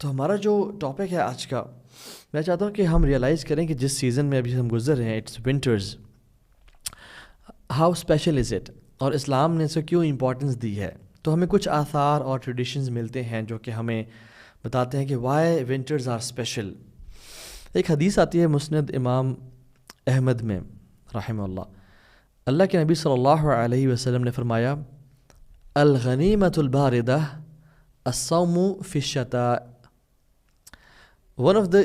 تو ہمارا جو ٹاپک ہے آج کا، میں چاہتا ہوں کہ ہم ریئلائز کریں کہ جس سیزن میں ابھی ہم گزر رہے ہیں، it's winters, how special is it, اور اسلام نے اسے کیوں امپورٹنس دی ہے. تو ہمیں کچھ آثار اور ٹریڈیشنز ملتے ہیں جو کہ ہمیں بتاتے ہیں کہ وائی ونٹرز آر اسپیشل. ایک حدیث آتی ہے مسند امام احمد میں رحمہ اللہ. اللہ کے نبی صلی اللہ علیہ وسلم نے فرمایا، الغنیمۃ الباردہ الصوم فی الشتاء. ون آف دا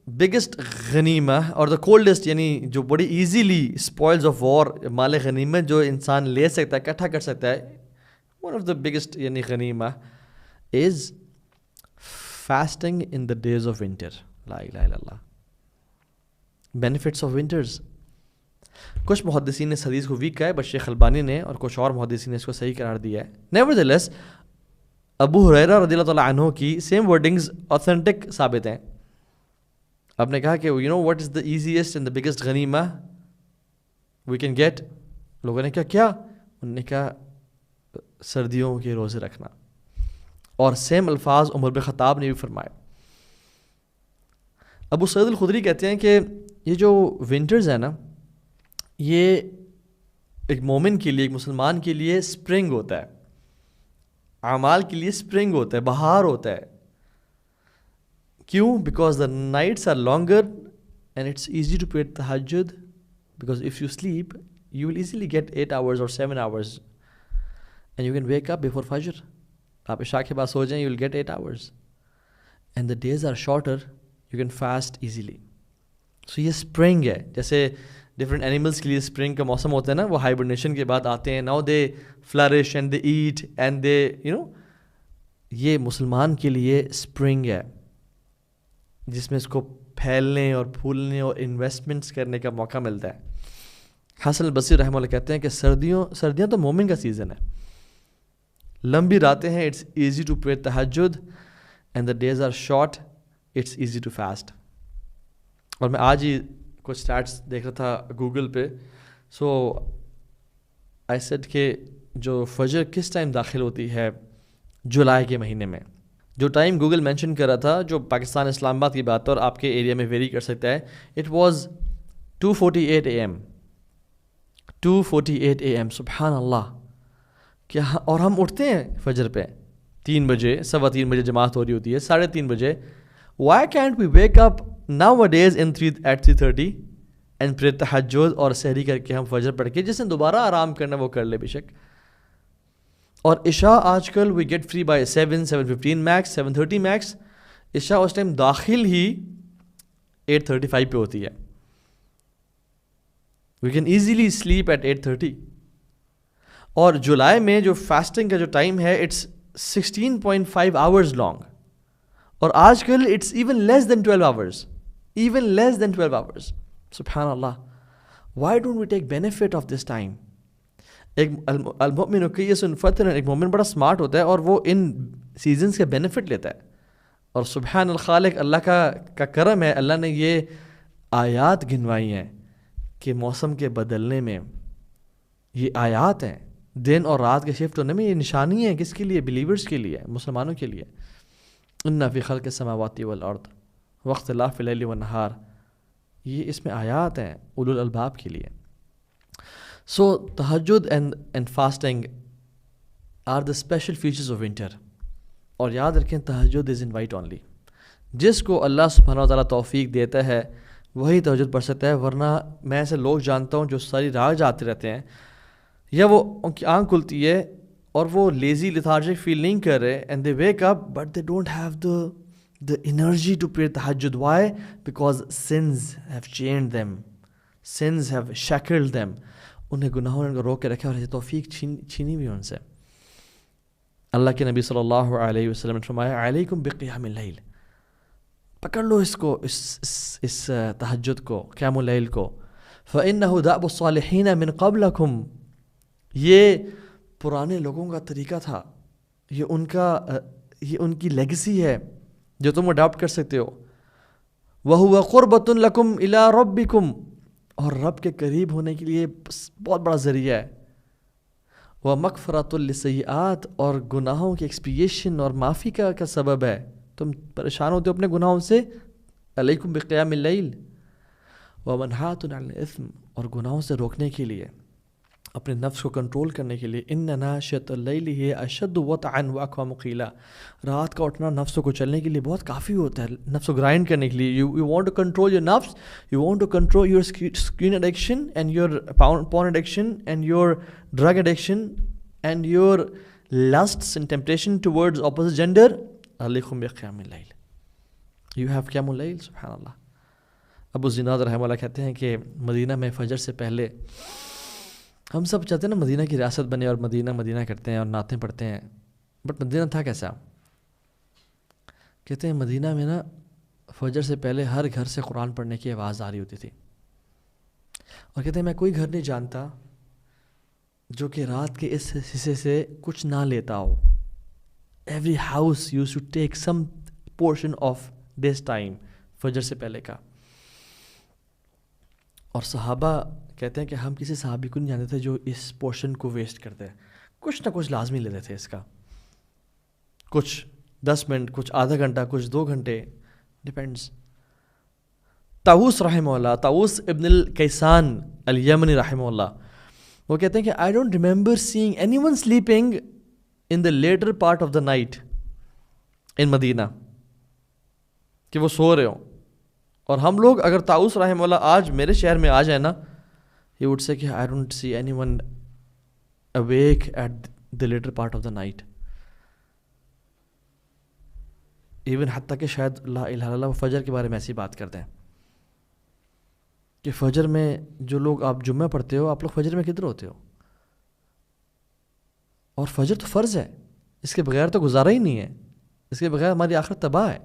بگیسٹ غنیمہ اور دا کولڈسٹ، یعنی جو بڑی ایزیلی اسپوائلز آف وار، مال غنیمت جو انسان لے سکتا ہے، اکٹھا کر سکتا ہے، ون آف دا بگیسٹ یعنی غنیمہ is fasting in the days of winter. لا الہ الا اللہ. Benefits of winters. کچھ محدثین نے اس حدیث کو ویک کہا ہے، بٹ شیخ البانی نے اور کچھ اور محدثین نے اس کو صحیح قرار دیا ہے. نیورتھلیس ابو ہریرہ رضی اللہ تعالیٰ عنہ کی سیم ورڈنگز اوتھینٹک ثابت ہیں. آپ نے کہا کہ you know what is the easiest and the biggest غنیمہ وی کین گیٹ. لوگوں نے کیا انہوں نے کہا سردیوں کے روزے رکھنا. اور سیم الفاظ عمر بن خطاب نے بھی فرمائے. ابو سعید الخدری کہتے ہیں کہ یہ جو ونٹرز ہیں نا، یہ ایک مومن کے لیے، ایک مسلمان کے لیے اسپرنگ ہوتا ہے، اعمال کے لیے اسپرنگ ہوتا ہے، بہار ہوتا ہے. کیوں؟ Because the nights are longer and it's easy to pray تہجد، because if you sleep you will easily get 8 hours اور 7 hours and you can wake up before فجر. آپ عشاء کے بعد سو جائیں، you will get 8 hours and the days are shorter, you can fast easily. So یہ اسپرنگ ہے. جیسے ڈفرینٹ اینیملس کے لیے اسپرنگ کا موسم ہوتا ہے نا، وہ ہائبرنیشن کے بعد آتے ہیں. Now they flourish and they eat and they you know. یہ مسلمان کے لیے اسپرنگ ہے جس میں اس کو پھیلنے اور پھولنے اور انویسٹمنٹس کرنے کا موقع ملتا ہے. حسن البصری رحمہ اللہ کہتے ہیں کہ سردیاں تو مومن کا سیزن ہے. لمبی راتیں ہیں، اٹس ایزی ٹو پرے تہجد and the days are short, it's easy to fast. اور میں آج ہی کچھ اسٹیٹس دیکھ رہا تھا گوگل پہ. سو آئی سیڈ کہ جو فجر کس ٹائم داخل ہوتی ہے جولائی کے مہینے میں، جو ٹائم گوگل مینشن کر رہا تھا جو پاکستان اسلام آباد کی بات ہے اور آپ کے ایریا میں ویری کر سکتا ہے، اٹ واز 2:48 AM. 2:48 AM. سبحان اللہ. کیا اور ہم اٹھتے ہیں فجر پہ 3 بجے، 3:15 بجے جماعت ہو رہی ہوتی ہے، 3:30 بجے. Why can't we wake up nowadays at 3:30 and پھر تہجد اور سحری کر کے ہم فجر پڑھ کے، جس نے دوبارہ آرام کرنا وہ کر لے بے شک. اور عشاء آج کل we get free by 7:15 max, 7:30 max. عشاء اس ٹائم داخل ہی 8:35 پہ ہوتی ہے. We can easily sleep at 8:30. اور جولائی میں جو فاسٹنگ کا جو ٹائم ہے اٹس 16.5 hours لانگ، اور آج کل it's even less than 12 hours. Even less than 12 hours. سبحان اللہ. Why don't we take benefit of this time? ایک المؤمن کیس فطن، ایک مومن بڑا اسمارٹ ہوتا ہے اور وہ ان سیزنس کے بینیفٹ لیتا ہے. اور سبحان الخالق، اللہ کا کرم ہے، اللہ نے یہ آیات گنوائی ہیں کہ موسم کے بدلنے میں یہ آیات ہیں، دن اور رات کے شفٹ ہونے میں یہ نشانی ہے. کس کے لیے؟ بلیورز کے لیے، مسلمانوں کے لیے. ان فی خلق السماوات والارض واختلاف اللیل والنہار، یہ اس میں آیات ہیں اولو الالباب کے لیے. سو تہجد and fasting are the special features of winter. اور یاد رکھیں تہجد از انوائٹ اونلی. جس کو اللہ سبحانہ و تعالیٰ توفیق دیتا ہے وہی تہجد پڑھ سکتا ہے. ورنہ میں ایسے لوگ جانتا ہوں جو ساری رات جاتے رہتے ہیں، یا وہ ان کی آنکھ کھلتی ہے اور وہ لیزی لیتھارجک فیل نہیں کر رہے and they wake up but they don't have the energy to pray tahajjud. Why? Because sins have chained them, sins have shackled them. انہیں گناہوں نے روک کے رکھا اور توفیق چھینی ہوئی ان سے. اللہ کے نبی صلی اللہ علیہ وسلم نے فرمایا علیکم بقیام اللیل، پکڑ لو اس کو، اس تہجد کو، قیام اللیل کو. فإنه دأب الصالحین من قبلکم، یہ پرانے لوگوں کا طریقہ تھا، یہ ان کی لیگسی ہے جو تم اڈاپٹ کر سکتے ہو. وَهُوَ قُرْبَةٌ لَكُمْ إِلَىٰ رَبِّكُمْ، اور رب کے قریب ہونے کے لیے بہت بڑا ذریعہ ہے. وَمَغْفِرَةٌ لِلسَّيِّئَاتِ، اور گناہوں کی ایکسپیشن اور معافی کا سبب ہے تم پریشان ہوتے ہو اپنے گناہوں سے، علیکم بقیام اللیل ومنہات عن الاثم، اور گناہوں سے روکنے کے لیے، اپنے نفس کو کنٹرول کرنے کے لیے، ان ناشئۃ اللیل ہی اشد وطئا واقوم قیلا، رات کا اٹھنا نفس کو چلنے کے لیے بہت کافی ہوتا ہے، نفس کو گرائنڈ کرنے کے لیے. You want to control your نفس، you want to control your screen addiction and your porn addiction and your drug addiction and your lusts and temptation towards opposite gender, علیکم بقیام اللیل. یو ہیو قیام اللیل. سبحان اللہ. ابو زناد رحمہ اللہ کہتے ہیں کہ مدینہ میں فجر سے پہلے، ہم سب چاہتے ہیں نا مدینہ کی ریاست بنے اور مدینہ مدینہ کرتے ہیں اور نعتیں پڑھتے ہیں، بٹ مدینہ تھا کیسا؟ کہتے ہیں مدینہ میں نا فجر سے پہلے ہر گھر سے قرآن پڑھنے کی آواز آ رہی ہوتی تھی، اور کہتے ہیں میں کوئی گھر نہیں جانتا جو کہ رات کے اس حصے سے کچھ نہ لیتا ہو. Every house used to take some portion of this time, فجر سے پہلے کا. اور صحابہ کہتے ہیں کہ ہم کسی صحابی کو نہیں جانتے تھے جو اس پورشن کو ویسٹ کرتے ہیں، کچھ نہ کچھ لازمی لیتے تھے اس کا، کچھ 10 منٹ، کچھ آدھا گھنٹہ، کچھ 2 گھنٹے، ڈیپینڈس. طاووس رحمہ اللہ، طاووس ابن الکیسان الیمنی رحمہ اللہ، وہ کہتے ہیں کہ I don't remember seeing anyone sleeping in the latter part of the night in Medina, کہ وہ سو رہے ہوں. اور ہم لوگ اگر طاووس رحمہ اللہ آج میرے شہر میں آ جائیں نا، ہی وڈ سے کہ I don't see anyone awake at the latter part of the night. Even حتیٰ کہ شاید لا الہ الا اللہ فجر کے بارے میں ایسی بات کرتے ہیں کہ فجر میں جو لوگ آپ جمعہ پڑھتے ہو، آپ لوگ فجر میں کدھر ہوتے ہو؟ اور فجر تو فرض ہے، اس کے بغیر تو گزارا ہی نہیں ہے، اس کے بغیر ہماری آخرت تباہ ہے.